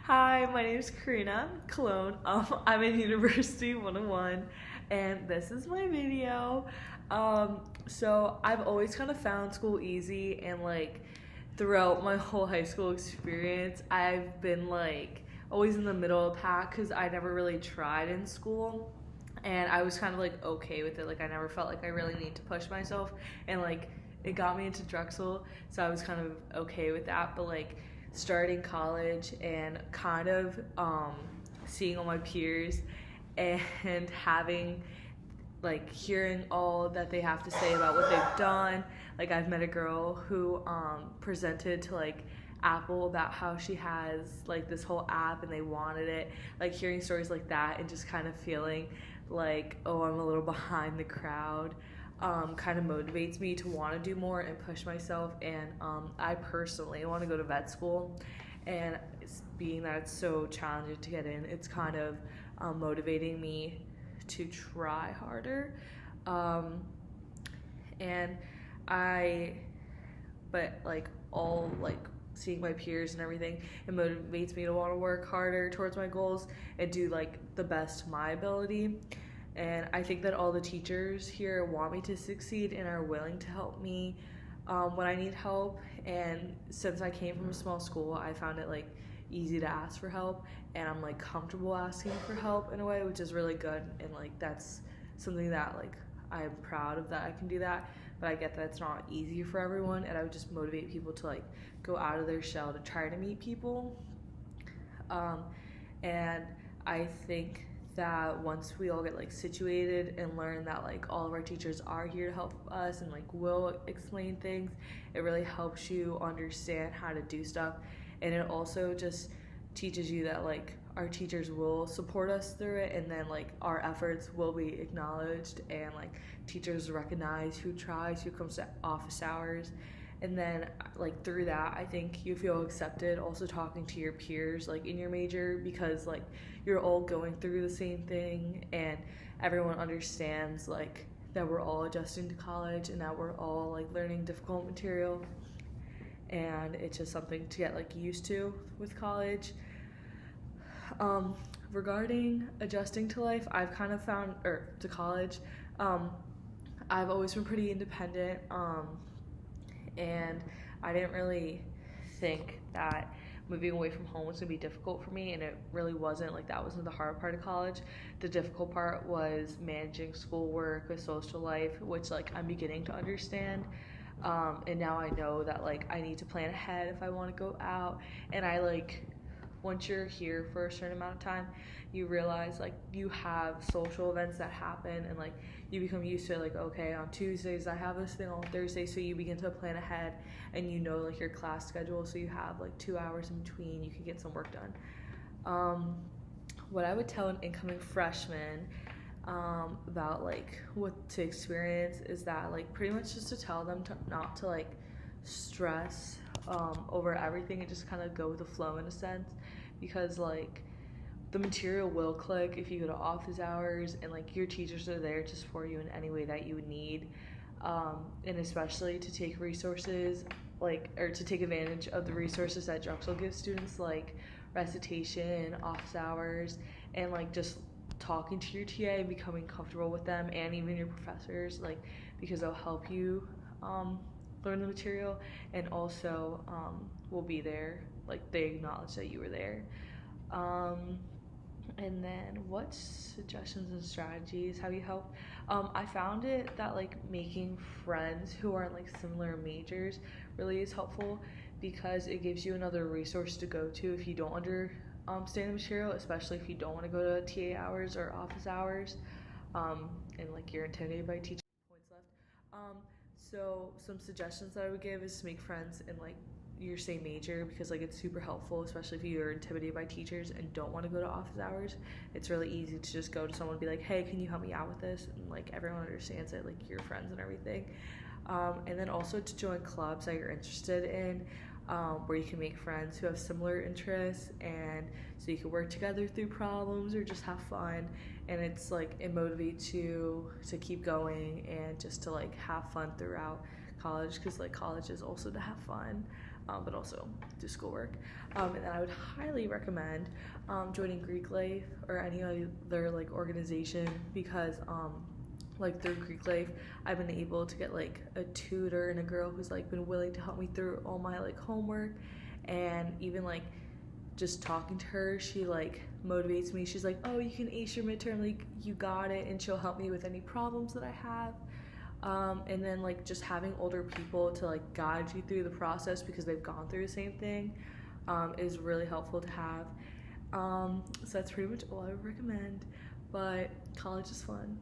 Hi, my name is Karina Cologne. I'm in University 101, and this is my video. So I've always kind of found school easy, and like throughout my whole high school experience, I've been like always in the middle of the pack because I never really tried in school. And I was kind of like okay with it. Like I never felt like I really need to push myself, and like it got me into Drexel, so I was kind of okay with that. But like starting college and kind of seeing all my peers and having like hearing all that they have to say about what they've done. Like I've met a girl who presented to like Apple about how she has like this whole app and they wanted it. Like hearing stories like that and just kind of feeling like, oh, I'm a little behind the crowd, kind of motivates me to want to do more and push myself. And I personally want to go to vet school, and being that it's so challenging to get in, it's kind of motivating me to try harder. Um, and I, but like all like seeing my peers and everything, it motivates me to want to work harder towards my goals and do like the best of my ability. And I think that all the teachers here want me to succeed and are willing to help me when I need help. And since I came from a small school, I found it like easy to ask for help, and I'm like comfortable asking for help in a way, which is really good. And like that's something that like I'm proud of, that I can do that. But I get that it's not easy for everyone, and I would just motivate people to like go out of their shell to try to meet people. Um, and I think that once we all get like situated and learn that like all of our teachers are here to help us and like will explain things, it really helps you understand how to do stuff. And it also just teaches you that like our teachers will support us through it, and then like our efforts will be acknowledged, and like teachers recognize who tries, who comes to office hours. And then like through that, I think you feel accepted also talking to your peers like in your major, because like you're all going through the same thing, and everyone understands like that we're all adjusting to college and that we're all like learning difficult material, and it's just something to get like used to with college. um, Regarding adjusting to life, I've kind of found, or to college, um, I've always been pretty independent, and I didn't really think that moving away from home was gonna be difficult for me, and it really wasn't. Like that wasn't the hard part of college. The difficult part was managing schoolwork with social life, which like I'm beginning to understand. And now I know that like I need to plan ahead if I want to go out, and I like once you're here for a certain amount of time, you realize like you have social events that happen, and like you become used to it. Like okay, on Tuesdays I have this thing, on Thursday, so you begin to plan ahead, and you know like your class schedule, so you have like 2 hours in between, you can get some work done. um, what I would tell an incoming freshman about like what to experience is that like pretty much just to tell them to not to like stress over everything, and just kind of go with the flow in a sense, because like the material will click if you go to office hours, and like your teachers are there to support you in any way that you would need. And especially to take resources like, or to take advantage of the resources that Drexel gives students, like recitation, office hours, and like just talking to your TA and becoming comfortable with them, and even your professors, like because they'll help you learn the material, and also will be there, like they acknowledge that you were there. um, and then what suggestions and strategies have you helped? I found it that like making friends who are in like similar majors really is helpful, because it gives you another resource to go to if you don't understand the material, especially if you don't want to go to TA hours or office hours, and like you're intimidated by teaching points left. So some suggestions that I would give is to make friends in like your same major, because like it's super helpful, especially if you're intimidated by teachers and don't want to go to office hours. It's really easy to just go to someone and be like, hey, can you help me out with this, and like everyone understands it, like your friends and everything. And then also to join clubs that you're interested in, where you can make friends who have similar interests, and so you can work together through problems or just have fun. And it's like it motivates you to keep going and just to like have fun throughout college, because like college is also to have fun. but also do schoolwork. And then I would highly recommend joining Greek Life or any other like organization, because like through Greek Life I've been able to get like a tutor and a girl who's like been willing to help me through all my like homework, and even like just talking to her, she like motivates me. She's like, oh, you can ace your midterm, like you got it, and she'll help me with any problems that I have. And then like just having older people to like guide you through the process because they've gone through the same thing is really helpful to have. So that's pretty much all I would recommend, but college is fun.